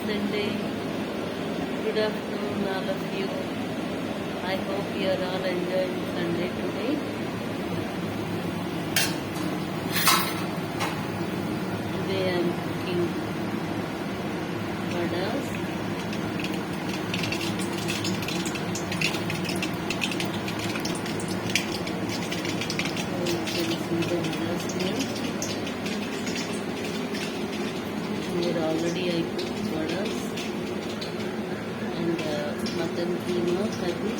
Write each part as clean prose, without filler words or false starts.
Sunday. Good afternoon, all of you. I hope you are all enjoying Sunday today. Today I am cooking vadas. So you can see the vadas here. Here already I cooked vadas and mutton keema curry.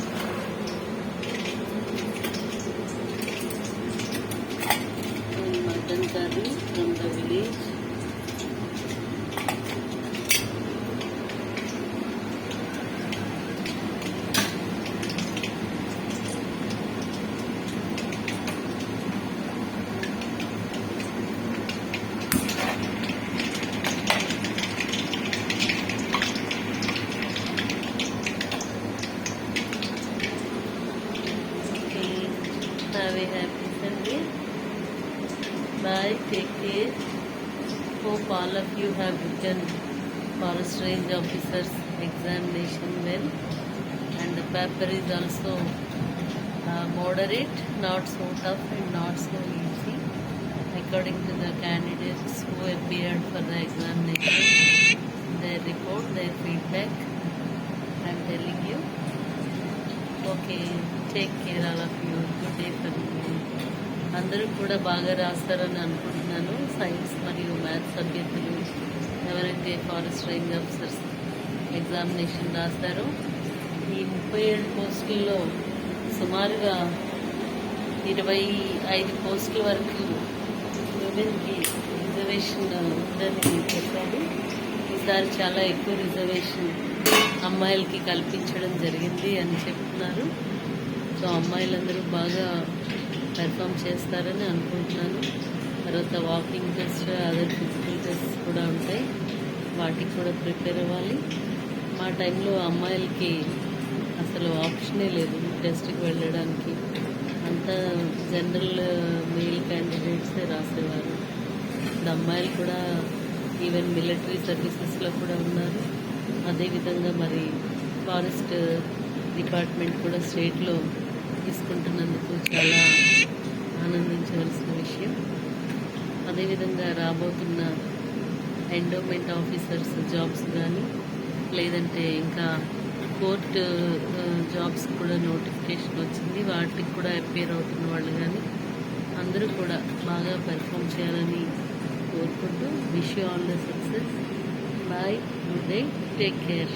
And mutton curry from the village. Have a happy Sunday. Bye. Take care. Hope all of you have written Forest Range Officers examination well. And the paper is also moderate, not so tough and not so easy, according to the candidates who appeared for the examination. Their report, their feedback, I am telling you. Okay take care all of you. Good day for you. అందరూ కూడా బాగా రాస్తారని అనుకుంటున్నాను. Science మరియు maths సబ్జెక్టులు ఎవరైతే forest range officers examination రాస్తారో ఈ 37 పోస్టుల్లో సుమారుగా 25 పోస్టుల వరకు ఉమెన్కి రిజర్వేషన్ ఉందని చెప్పారు. ఈసారి చాలా ఎక్కువ రిజర్వేషన్ అమ్మాయిలకి కల్పించడం జరిగింది అని చెప్తున్నారు. సో అమ్మాయిలందరూ బాగా పెర్ఫామ్ చేస్తారని అనుకుంటున్నాను. తర్వాత walking test, other physical test కూడా ఉంటాయి, వాటికి కూడా ప్రిపేర్ అవ్వాలి. మా టైంలో అమ్మాయిలకి అసలు ఆప్షనే లేదు టెస్ట్కి వెళ్ళడానికి. అంతా జనరల్ మేల్ క్యాండిడేట్సే రాసేవారు. ఇప్పుడు అమ్మాయిలు కూడా ఈవెన్ మిలిటరీ సర్వీసెస్లో కూడా ఉన్నారు. అదేవిధంగా మరి ఫారెస్ట్ డిపార్ట్మెంట్ కూడా స్టేట్లో తీసుకుంటున్నందుకు చాలా ఆనందించవలసిన విషయం. అదేవిధంగా రాబోతున్న ఎండోమెంట్ ఆఫీసర్స్ జాబ్స్ కానీ లేదంటే ఇంకా కోర్టు జాబ్స్ కూడా నోటిఫికేషన్ వచ్చింది, వాటికి కూడా అపేర్ అవుతున్న వాళ్ళు కానీ అందరూ కూడా బాగా పెర్ఫామ్ చేయాలని కోరుకుంటూ wish you all the success. Bye. Good day. Take care.